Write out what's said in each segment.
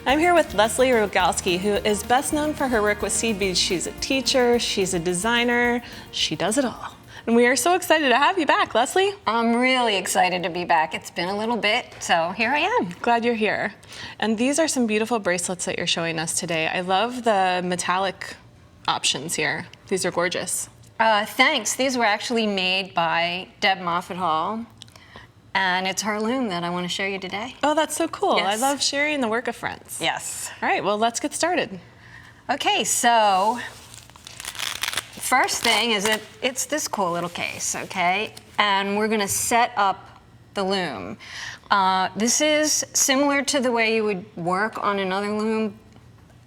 I'm here with Leslie Rogalski, who is best known for her work with seed beads. She's a teacher, she's a designer, she does it all. And we are so excited to have you back, Leslie. I'm really excited to be back. It's been a little bit, so here I am. Glad you're here. And these are some beautiful bracelets that you're showing us today. I love the metallic options here. These are gorgeous. Thanks. These were actually made by Deb Moffat Hall, and it's her loom that I want to show you today. Oh, that's so cool. Yes. I love sharing the work of friends. Yes. All right, well, let's get started. Okay, so first thing is that it's this cool little case, okay? And we're gonna set up the loom. This is similar to the way you would work on another loom,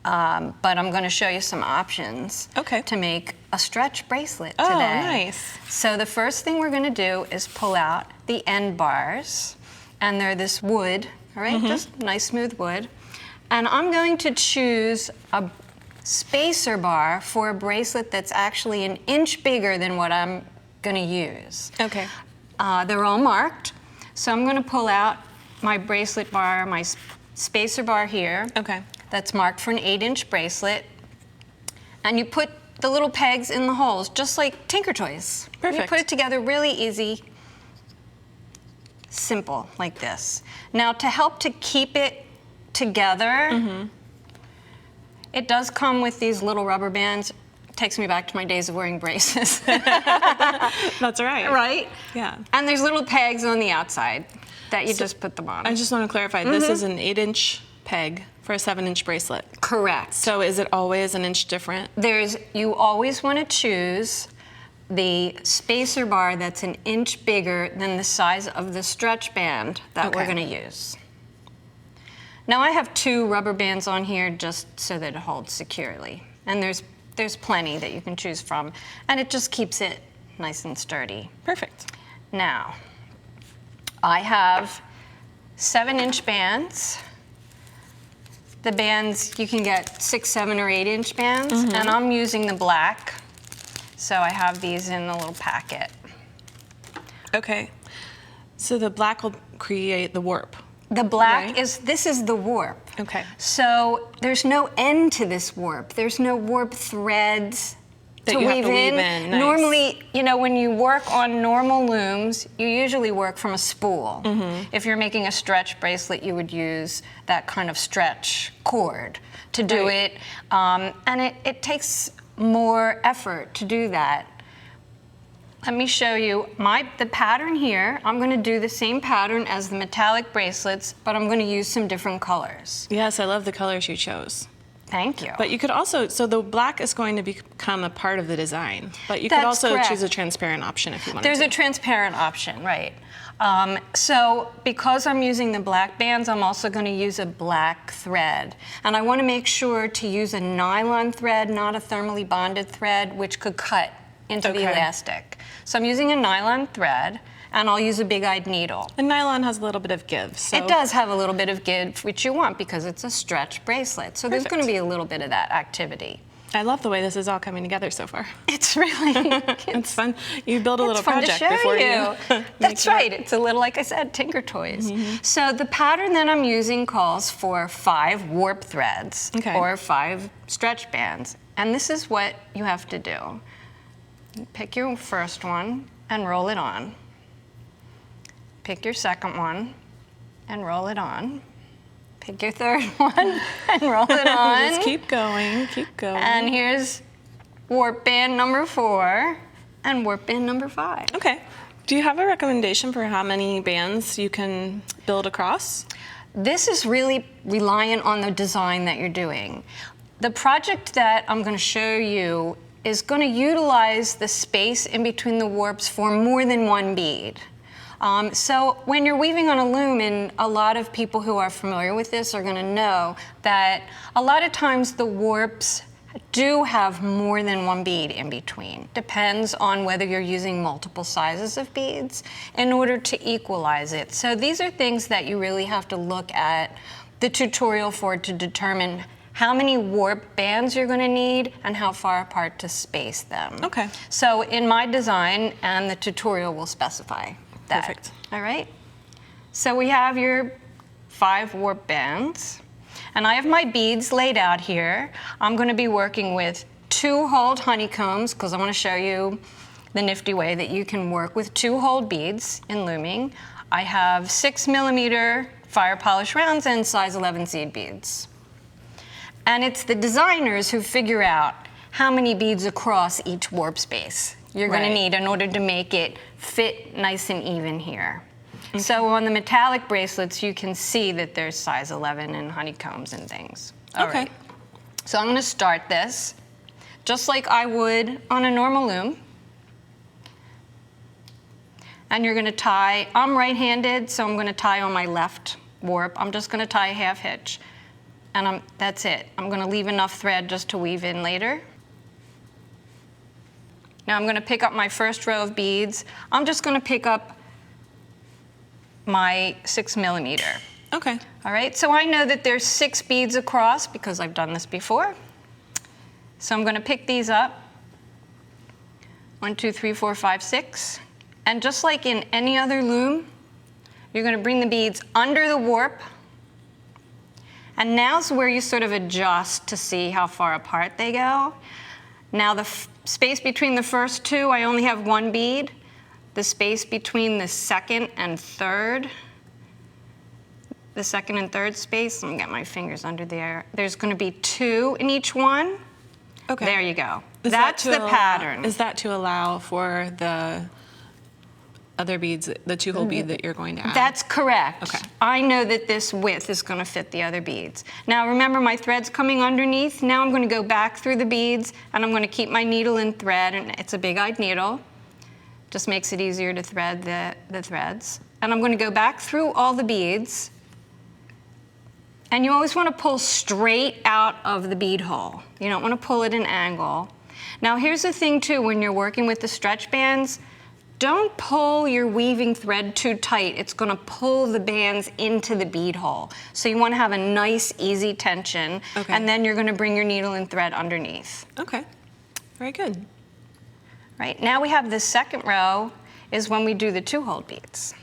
but I'm gonna show you some options to make a stretch bracelet today. Oh, nice. So the first thing we're gonna do is pull out the end bars, and they're this wood, all right? Just nice smooth wood. And I'm going to choose a spacer bar for a bracelet that's actually an inch bigger than what I'm gonna use. Okay. They're all marked. So I'm gonna pull out my bracelet bar, my spacer bar here. Okay. That's marked for an 8-inch bracelet. And you put the little pegs in the holes, just like Tinker Toys. Perfect. You put it together really easy, simple, like this. Now to help to keep it together, it does come with these little rubber bands. Takes me back to my days of wearing braces. That's right. Right? Yeah. And there's little pegs on the outside that you just put them on. I just want to clarify, this is an 8-inch peg for a 7-inch bracelet. Correct. So is it always an inch different? You always want to choose the spacer bar that's an inch bigger than the size of the stretch band that we're going to use. Now I have 2 rubber bands on here just so that it holds securely. And there's plenty that you can choose from, and it just keeps it nice and sturdy. Perfect. Now, I have 7-inch bands. The bands, you can get 6, 7, or 8-inch bands, and I'm using the black, so I have these in the little packet. Okay. So the black will create the warp. The black this is the warp. Okay. So there's no end to this warp. There's no warp threads to weave in. Nice. Normally, you know, when you work on normal looms, you usually work from a spool. If you're making a stretch bracelet, you would use that kind of stretch cord to do it. And it takes more effort to do that. Let me show you the pattern here. I'm going to do the same pattern as the metallic bracelets, but I'm going to use some different colors. Yes, I love the colors you chose. Thank you. But you could also, so the black is going to become a part of the design, but you could also choose a transparent option if you wanted There's a transparent option, right. So because I'm using the black bands, I'm also going to use a black thread. And I want to make sure to use a nylon thread, not a thermally bonded thread, which could cut into the elastic. So I'm using a nylon thread, and I'll use a big-eyed needle. And nylon has a little bit of give. So. It does have a little bit of give, which you want because it's a stretch bracelet. So there's going to be a little bit of that activity. I love the way this is all coming together so far. It's really it's fun. You build a little project fun to show before you. That's right. It's a little, like I said, Tinker Toys. So the pattern that I'm using calls for 5 warp threads or 5 stretch bands. And this is what you have to do. Pick your first one and roll it on. Pick your second one and roll it on. Pick your third one and roll it on. Just keep going, keep going. And here's warp band number 4 and warp band number 5. Okay. Do you have a recommendation for how many bands you can build across? This is really reliant on the design that you're doing. The project that I'm going to show you is going to utilize the space in between the warps for more than one bead. So when you're weaving on a loom, and a lot of people who are familiar with this are going to know that a lot of times the warps do have more than one bead in between. Depends on whether you're using multiple sizes of beads in order to equalize it. So these are things that you really have to look at the tutorial for to determine how many warp bands you're going to need and how far apart to space them. Okay. So in my design, and the tutorial will specify that. Perfect. All right. So we have your 5 warp bands. And I have my beads laid out here. I'm going to be working with 2-holed honeycombs because I want to show you the nifty way that you can work with 2-holed beads in looming. I have 6mm fire polish rounds and size 11 seed beads. And it's the designers who figure out how many beads across each warp space you're going to need in order to make it fit nice and even here. Okay. So on the metallic bracelets, you can see that there's size 11 and honeycombs and things. All right. So I'm going to start this just like I would on a normal loom. And you're going to tie, I'm right-handed, so I'm going to tie on my left warp. I'm just going to tie a half hitch. And that's it. I'm going to leave enough thread just to weave in later. Now I'm going to pick up my first row of beads. I'm just going to pick up my 6mm. Okay. All right, so I know that there's 6 beads across because I've done this before. So I'm going to pick these up. 1, 2, 3, 4, 5, 6. And just like in any other loom, you're going to bring the beads under the warp. And now's where you sort of adjust to see how far apart they go. Now the space between the first 2, I only have 1 bead. The space between the second and third, space, I'm gonna get my fingers under there. There's gonna be 2 in each one. Okay. There you go. That's the pattern. Is that to allow for the other beads, the 2-hole bead that you're going to add? That's correct. Okay. I know that this width is going to fit the other beads. Now remember, my thread's coming underneath. Now I'm going to go back through the beads and I'm going to keep my needle and thread, and it's a big-eyed needle. Just makes it easier to thread the threads. And I'm going to go back through all the beads. And you always want to pull straight out of the bead hole. You don't want to pull at an angle. Now here's the thing too, when you're working with the stretch bands, don't pull your weaving thread too tight. It's going to pull the bands into the bead hole. So you want to have a nice, easy tension. Okay. And then you're going to bring your needle and thread underneath. Okay. Very good. Right. Now we have the second row is when we do the 2-hole beads.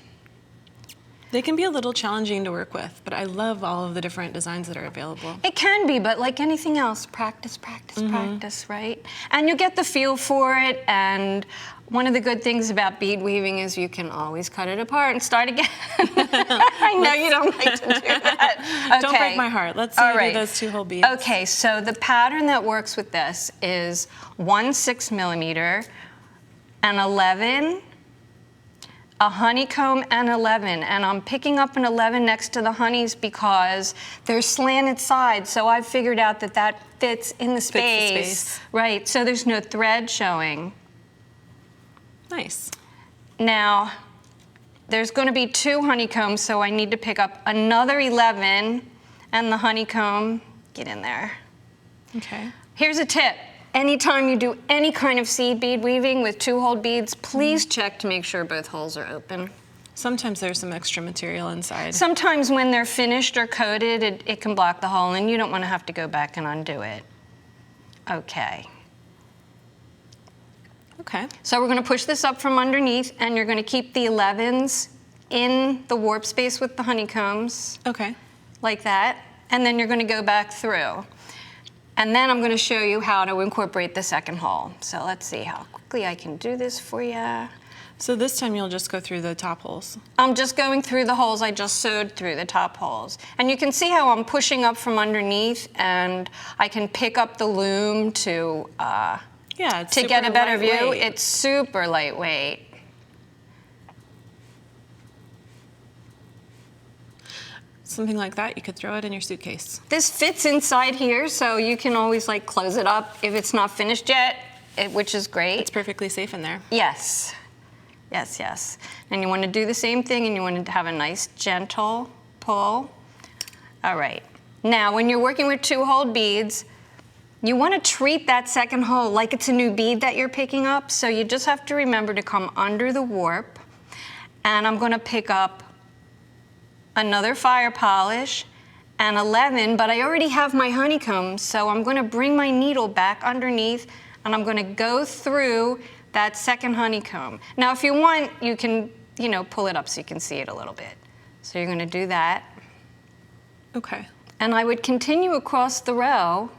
They can be a little challenging to work with, but I love all of the different designs that are available. It can be, but like anything else, practice, practice, practice, right? And you get the feel for it, and one of the good things about bead weaving is you can always cut it apart and start again. I know you don't like to do that. Okay. Don't break my heart. Let's see you do those 2-hole beads. Okay, so the pattern that works with this is 1 6mm, an 11, a honeycomb, and 11. And I'm picking up an 11 next to the honeys because they're slanted sides, so I've figured out that that fits in the space. Right, so there's no thread showing. Nice. Now, there's going to be 2 honeycombs, so I need to pick up another 11 and the honeycomb. Get in there. Okay. Here's a tip. Anytime you do any kind of seed bead weaving with 2-hole beads, please check to make sure both holes are open. Sometimes there's some extra material inside. Sometimes when they're finished or coated, it can block the hole, and you don't want to have to go back and undo it. Okay. Okay. So we're going to push this up from underneath, and you're going to keep the 11s in the warp space with the honeycombs. Okay. Like that. And then you're going to go back through. And then I'm going to show you how to incorporate the second hole. So let's see how quickly I can do this for you. So this time you'll just go through the top holes. I'm just going through the holes I just sewed through, the top holes. And you can see how I'm pushing up from underneath, and I can pick up the loom to get a better view. It's super lightweight. Something like that, you could throw it in your suitcase. This fits inside here, so you can always like close it up if it's not finished yet, which is great. It's perfectly safe in there. Yes. Yes, yes. And you want to do the same thing, and you want to have a nice gentle pull. All right. Now, when you're working with 2-hole beads, you want to treat that second hole like it's a new bead that you're picking up, so you just have to remember to come under the warp, and I'm going to pick up another fire polish and 11, but I already have my honeycomb, so I'm going to bring my needle back underneath, and I'm going to go through that second honeycomb. Now, if you want, you can, pull it up so you can see it a little bit. So you're going to do that. Okay. And I would continue across the row,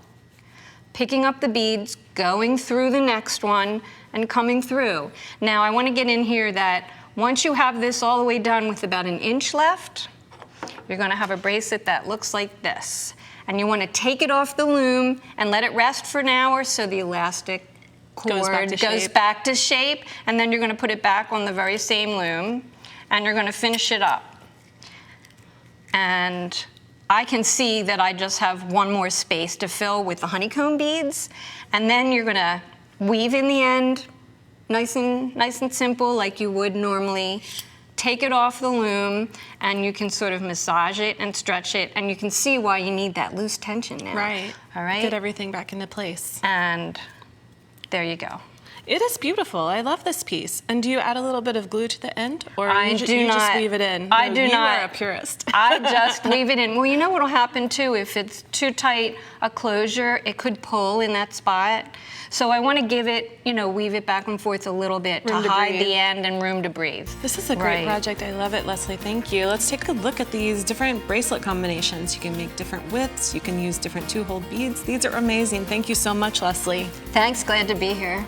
picking up the beads, going through the next one, and coming through. Now I want to get in here that once you have this all the way done with about 1 inch left, you're going to have a bracelet that looks like this. And you want to take it off the loom and let it rest for an hour so the elastic cord goes back to shape, and then you're going to put it back on the very same loom, and you're going to finish it up. And I can see that I just have one more space to fill with the honeycomb beads, and then you're going to weave in the end, nice and simple, like you would normally. Take it off the loom, and you can sort of massage it and stretch it, and you can see why you need that loose tension now. Right. All right. Get everything back into place. And there you go. It is beautiful. I love this piece. And do you add a little bit of glue to the end, or you just weave it in? I do not. You are a purist. I just weave it in. Well, you know what will happen too? If it's too tight a closure, it could pull in that spot. So I want to give it, weave it back and forth a little bit to hide the end and room to breathe. This is a great project. I love it, Leslie. Thank you. Let's take a look at these different bracelet combinations. You can make different widths. You can use different 2-hole beads. These are amazing. Thank you so much, Leslie. Thanks. Glad to be here.